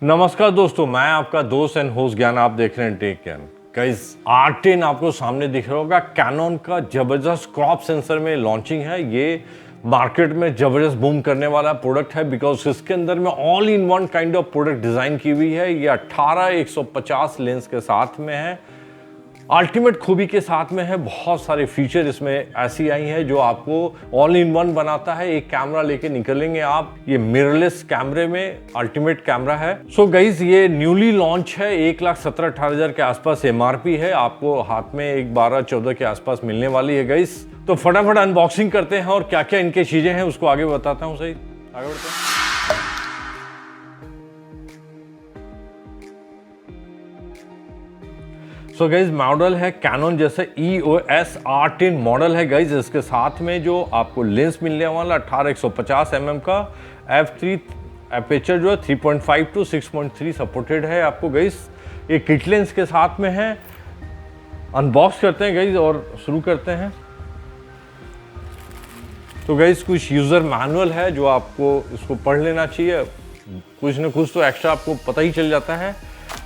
नमस्कार दोस्तों, मैं आपका दोस्त एंड होस्ट ज्ञान। आप देख रहे हैं टेक ज्ञान। गाइस R10 आपको सामने दिख रहा होगा। कैनन का जबरदस्त क्रॉप सेंसर में लॉन्चिंग है। ये मार्केट में जबरदस्त बूम करने वाला प्रोडक्ट है बिकॉज इसके अंदर में all in one kind of product design की हुई है। ये 18-150 लेंस के साथ में है, अल्टीमेट खूबी के साथ में है। बहुत सारे फीचर इसमें ऐसी आई हैं जो आपको ऑल इन वन बनाता है। एक कैमरा लेके निकलेंगे आप, ये मिररलेस कैमरे में अल्टीमेट कैमरा है। सो गाइज ये न्यूली लॉन्च है। 1,17,18,000 के आसपास MRP है। आपको हाथ में 12-14 के आसपास मिलने वाली है गाइज। तो फटाफट अनबॉक्सिंग करते हैं और क्या क्या इनके चीजें हैं उसको आगे बताता हूँ। सही आगे बढ़ते हैं। सो गाइज मॉडल है कैनन जैसे EOS R10 मॉडल है गाइज। इसके साथ में जो आपको लेंस मिलने वाला 18-150 mm का f3 एपेचर जो है 3.5 to 6.3 सपोर्टेड है आपको गाइज। ये किट लेंस के साथ में है। अनबॉक्स करते हैं गाइज और शुरू करते हैं। तो गाइज कुछ यूजर मैनुअल है जो आपको इसको पढ़ लेना चाहिए। कुछ न कुछ तो एक्स्ट्रा आपको पता ही चल जाता है।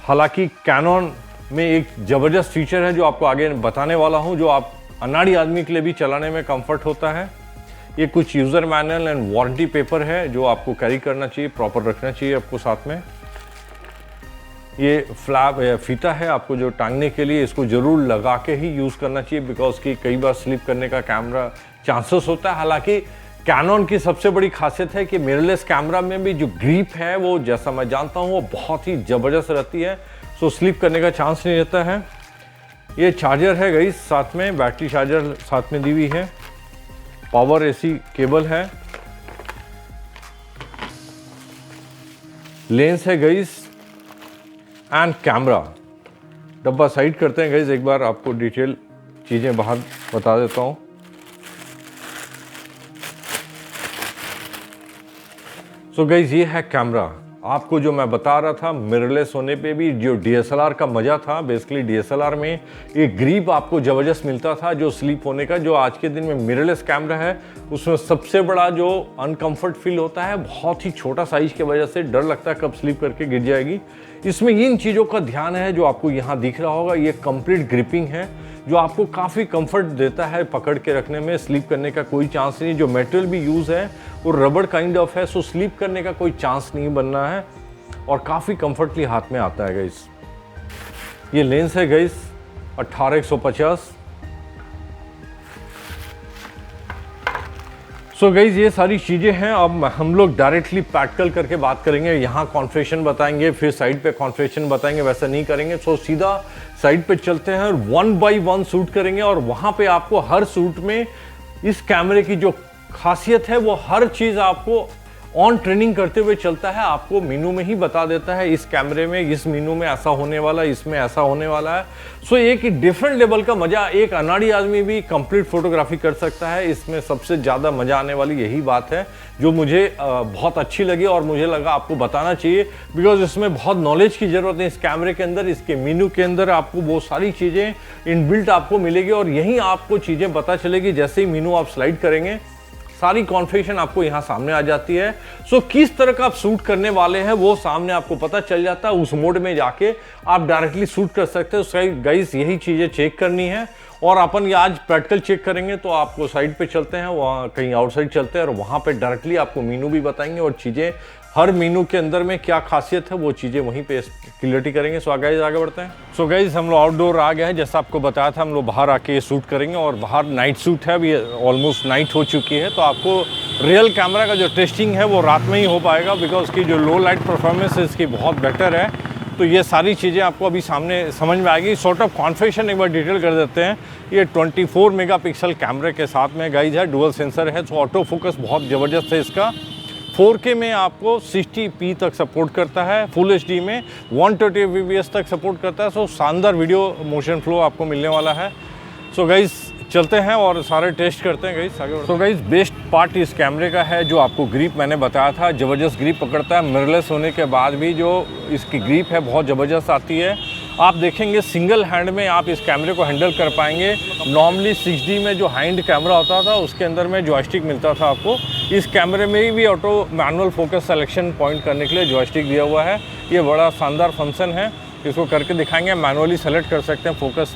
हालांकि कैनन में एक ज़बरदस्त फीचर है जो आपको आगे बताने वाला हूं, जो आप अनाड़ी आदमी के लिए भी चलाने में कंफर्ट होता है। ये कुछ user manual and warranty paper है जो आपको कैरी करना चाहिए, प्रॉपर रखना चाहिए आपको साथ में। ये फ्लैप फीता है आपको जो टांगने के लिए, इसको ज़रूर लगा के ही यूज़ करना चाहिए बिकॉज कि कई बार स्लिप करने का कैमरा चांसेस होता है। हालांकि कैनन की सबसे बड़ी खासियत है कि मिररलेस कैमरा में भी जो ग्रिप है वो, जैसा मैं जानता हूँ, वो बहुत ही ज़बरदस्त रहती है। सो स्लिप करने का चांस नहीं रहता है। ये चार्जर है गाइस, साथ में बैटरी चार्जर साथ में दी हुई है। पावर AC केबल है। लेंस है गाइस एंड कैमरा। डब्बा साइड करते हैं गाइस, एक बार आपको डिटेल चीज़ें बाहर बता देता हूँ। सो गाइस ये है कैमरा। आपको जो मैं बता रहा था, मिररलेस होने पे भी जो DSLR का मज़ा था, बेसिकली DSLR में एक ग्रिप आपको ज़बरदस्त मिलता था जो स्लिप होने का, जो आज के दिन में मिररलेस कैमरा है उसमें सबसे बड़ा जो अनकंफर्ट फील होता है, बहुत ही छोटा साइज की वजह से डर लगता है कब स्लिप करके गिर जाएगी। इसमें इन चीज़ों का ध्यान है जो आपको यहाँ दिख रहा होगा। ये कंप्लीट ग्रिपिंग है जो आपको काफ़ी कंफर्ट देता है पकड़ के रखने में। स्लिप करने का कोई चांस नहीं। जो मेटेरियल भी यूज़ है वो रबड़ काइंड ऑफ है, सो स्लिप करने का कोई चांस नहीं बनना है और काफ़ी कंफर्टली हाथ में आता है गाइस। ये लेंस है गाइस 18-150। सो गाइज ये सारी चीज़ें हैं। अब हम लोग डायरेक्टली प्रैक्टिकल करके बात करेंगे। यहाँ कॉन्फ़िगरेशन बताएंगे, फिर साइड पे कॉन्फ़िगरेशन बताएंगे, वैसा नहीं करेंगे। सो सीधा साइड पे चलते हैं और 1 by 1 शूट करेंगे और वहाँ पे आपको हर शूट में इस कैमरे की जो खासियत है वो हर चीज़ आपको ऑन ट्रेनिंग करते हुए चलता है। आपको मेनू में ही बता देता है इस कैमरे में, इस मेनू में ऐसा होने वाला, इसमें ऐसा होने वाला है। सो एक डिफरेंट लेवल का मज़ा एक अनाड़ी आदमी भी कंप्लीट फोटोग्राफी कर सकता है। इसमें सबसे ज़्यादा मज़ा आने वाली यही बात है जो मुझे बहुत अच्छी लगी और मुझे लगा आपको बताना चाहिए बिकॉज इसमें बहुत नॉलेज की ज़रूरत है। इस कैमरे के अंदर, इसके मेनू के अंदर आपको वो सारी चीज़ें इनबिल्ट आपको मिलेगी और यहीं आपको चीज़ें पता चलेगी। जैसे ही मेनू आप स्लाइड करेंगे सारी कॉन्फ़िगरेशन आपको यहाँ सामने आ जाती है। सो किस तरह का आप शूट करने वाले हैं वो सामने आपको पता चल जाता है। उस मोड में जाके आप डायरेक्टली शूट कर सकते हो। गाइस यही चीज़ें चेक करनी है और अपन ये आज प्रैक्टिकल चेक करेंगे। तो आपको साइड पे चलते हैं, वहाँ कहीं आउटसाइड चलते हैं और वहाँ पे डायरेक्टली आपको मेनू भी बताएंगे और चीज़ें हर मेनू के अंदर में क्या खासियत है वो चीज़ें वहीं पे क्लियरिटी करेंगे। सो गाइस आगे बढ़ते हैं। सो गाइस हम लोग आउटडोर आ गए हैं। जैसा आपको बताया था हम लोग बाहर आके शूट करेंगे और बाहर नाइट शूट है। अभी ऑलमोस्ट नाइट हो चुकी है तो आपको रियल कैमरा का जो टेस्टिंग है वो रात में ही हो पाएगा बिकॉज की जो लो लाइट परफॉर्मेंस है इसकी बहुत बेटर है। तो ये सारी चीज़ें आपको अभी सामने समझ में आएगी। सॉर्ट ऑफ कॉन्फ़िगरेशन एक बार डिटेल कर देते हैं। ये 24 मेगापिक्सल कैमरे के साथ में गाइज है, डुअल सेंसर है। तो ऑटो फोकस बहुत ज़बरदस्त है इसका। 4K में आपको 60p तक सपोर्ट करता है, फुल HD में 120 fps तक सपोर्ट करता है। सो शानदार वीडियो मोशन फ्लो आपको मिलने वाला है। सो गाइज चलते हैं और सारे टेस्ट करते हैं गाइस आगे। सो गाइस बेस्ट पार्ट इस कैमरे का है जो आपको ग्रिप मैंने बताया था, ज़बरदस्त ग्रिप पकड़ता है। मिररलेस होने के बाद भी जो इसकी ग्रिप है बहुत ज़बरदस्त आती है। आप देखेंगे सिंगल हैंड में आप इस कैमरे को हैंडल कर पाएंगे। नॉर्मली 6D में जो हैंड कैमरा होता था उसके अंदर में जॉयस्टिक मिलता था आपको, इस कैमरे में भी auto manual focus selection point करने के लिए जॉयस्टिक दिया हुआ है। ये बड़ा शानदार फंक्शन है, इसको करके दिखाएंगे। मैनुअली सेलेक्ट कर सकते हैं फोकस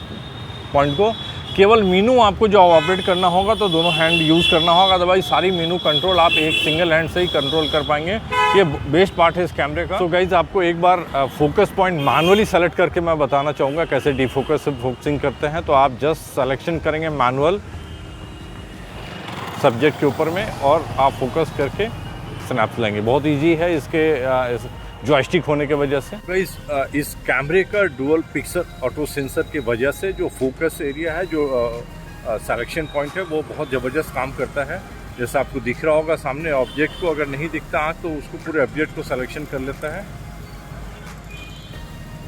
पॉइंट को। केवल मीनू आपको जो ऑपरेट करना होगा तो दोनों हैंड यूज़ करना होगा, अदरवाइज सारी मीनू कंट्रोल आप एक सिंगल हैंड से ही कंट्रोल कर पाएंगे। ये बेस्ट पार्ट है इस कैमरे का। तो गाइज आपको एक बार फोकस पॉइंट मैनुअली सेलेक्ट करके मैं बताना चाहूँगा कैसे डीफोकस से फोकसिंग करते हैं। तो आप जस्ट सेलेक्शन करेंगे मैनुअल सब्जेक्ट के ऊपर में और आप फोकस करके स्नैप्स लेंगे। बहुत ईजी है इसके जॉयस्टिक होने की वजह से। इस कैमरे का डुअल पिक्सल ऑटो सेंसर की वजह से जो फोकस एरिया है, जो सिलेक्शन पॉइंट है, वो बहुत ज़बरदस्त काम करता है। जैसा आपको दिख रहा होगा सामने ऑब्जेक्ट को, अगर नहीं दिखता आँख तो उसको पूरे ऑब्जेक्ट को सिलेक्शन कर लेता है।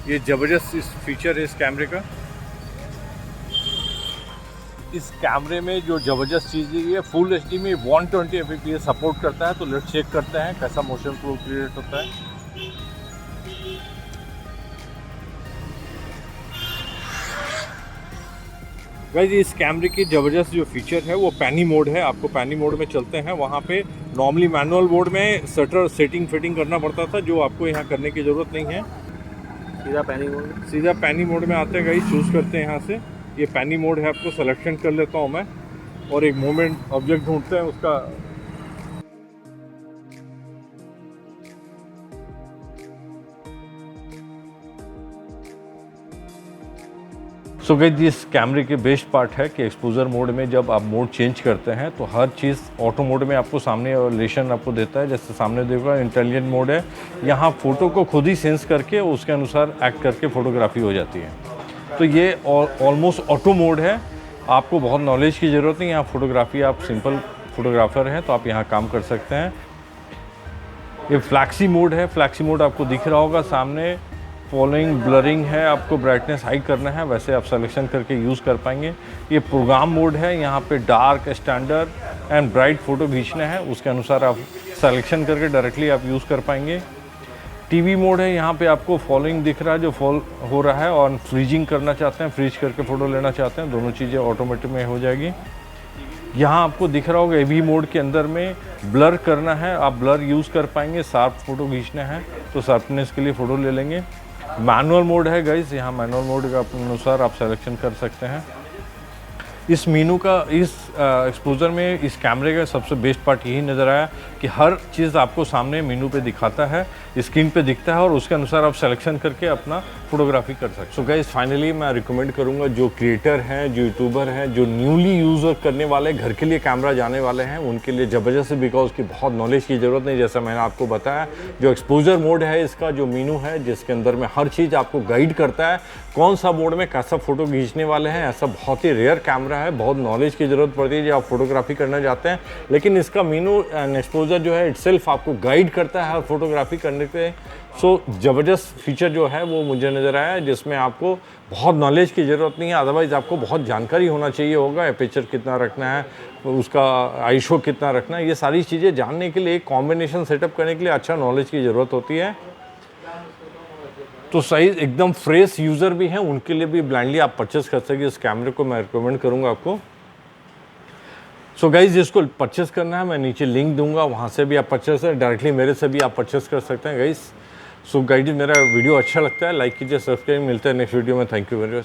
ये ज़बरदस्त इस फीचर है इस कैमरे का। इस कैमरे में जो ज़बरदस्त चीज़ है, ये फुल एचडी में 120 fps सपोर्ट करता है। तो लेट्स चेक करते हैं कैसा मोशन फ्लो क्रिएट होता है। गाइस इस कैमरे की ज़बरदस्त जो फीचर है वो पैनी मोड है। आपको पैनी मोड में चलते हैं, वहाँ पे नॉर्मली मैनुअल मोड में शटर सेटिंग फिटिंग करना पड़ता था, जो आपको यहाँ करने की ज़रूरत नहीं है। सीधा पैनी मोड में आते हैं गाइस, चूज़ करते हैं यहाँ से। ये पैनी मोड है, आपको सिलेक्शन कर लेता हूँ मैं और एक मोमेंट ऑब्जेक्ट ढूंढते हैं उसका। सो गाइस इस कैमरे के बेस्ट पार्ट है कि एक्सपोजर मोड में जब आप मोड चेंज करते हैं तो हर चीज़ ऑटो मोड में आपको सामने रिलेशन आपको देता है। जैसे सामने देखो इंटेलिजेंट मोड है, यहाँ फ़ोटो को खुद ही सेंस करके उसके अनुसार एक्ट करके फ़ोटोग्राफी हो जाती है। तो ये ऑलमोस्ट ऑटो मोड है, आपको बहुत नॉलेज की ज़रूरत नहीं। यहाँ फोटोग्राफी, आप सिंपल फोटोग्राफर हैं तो आप यहाँ काम कर सकते हैं। ये फ्लैक्सी मोड है, फ्लैक्सी मोड आपको दिख रहा होगा सामने। फॉलोइंग ब्लरिंग है, आपको ब्राइटनेस हाई करना है, वैसे आप सिलेक्शन करके यूज़ कर पाएंगे। ये प्रोग्राम मोड है, यहाँ पे dark, standard and bright photo खींचना है, उसके अनुसार आप सिलेक्शन करके डायरेक्टली आप यूज़ कर पाएंगे। टीवी मोड है, यहाँ पे आपको फॉलोइंग दिख रहा है जो फॉल हो रहा है, और फ्रीजिंग करना चाहते हैं, फ्रीज करके फ़ोटो लेना चाहते हैं, दोनों चीज़ें ऑटोमेटिक में हो जाएगी। यहाँ आपको दिख रहा होगा एवी मोड के अंदर में ब्लर करना है, आप ब्लर यूज़ कर पाएंगे। शार्प फ़ोटो खींचना है तो शार्पनेस के लिए फ़ोटो ले लेंगे। मैनुअल मोड है गाइस, यहाँ मैनुअल मोड का अपने अनुसार आप सिलेक्शन कर सकते हैं। इस मीनू का, इस एक्सपोजर में इस कैमरे का सबसे बेस्ट पार्ट यही नज़र आया कि हर चीज़ आपको सामने मीनू पे दिखाता है, स्क्रीन पे दिखता है और उसके अनुसार आप सिलेक्शन करके अपना फोटोग्राफी कर सकते हैं। सो गाइस फाइनली मैं रिकमेंड करूंगा जो क्रिएटर हैं, जो यूट्यूबर हैं, जो न्यूली यूज़ करने वाले, घर के लिए कैमरा जाने वाले हैं, उनके लिए ज़बरदस्त, बिकॉज की बहुत नॉलेज की ज़रूरत नहीं। जैसा मैंने आपको बताया, जो एक्सपोजर मोड है इसका, जो मीनू है जिसके अंदर में हर चीज़ आपको गाइड करता है, कौन सा मोड में कैसा फ़ोटो खींचने वाले हैं। ऐसा बहुत ही रेयर कैमरा है, बहुत नॉलेज की ज़रूरत पड़ती है जब आप फोटोग्राफी करना चाहते हैं। लेकिन इसका मीनू एंड एक्सपोजर जो है इटसेल्फ आपको गाइड करता है हर फोटोग्राफी करने पे। सो ज़बरदस्त फीचर जो है वो मुझे नज़र आया, जिसमें आपको बहुत नॉलेज की ज़रूरत नहीं है, अदरवाइज़ आपको बहुत जानकारी होना चाहिए होगा। एपर्चर कितना रखना है, उसका आईशो कितना रखना है, ये सारी चीज़ें जानने के लिए, एक कॉम्बिनेशन सेटअप करने के लिए अच्छा नॉलेज की ज़रूरत होती है। तो साइज़ एकदम फ्रेश यूज़र भी हैं, उनके लिए भी ब्लाइंडली आप परचेस कर सकते हैं। इस कैमरे को मैं रिकमेंड करूँगा आपको। सो गाइज जिसको परचेस करना है मैं नीचे लिंक दूंगा, वहाँ से भी आप परचेस करें, डायरेक्टली मेरे से भी आप परचेस कर सकते हैं गाइज। सो गाइज मेरा वीडियो अच्छा लगता है लाइक कीजिए, सब्सक्राइब, मिलते हैं नेक्स्ट वीडियो में। Thank you very much.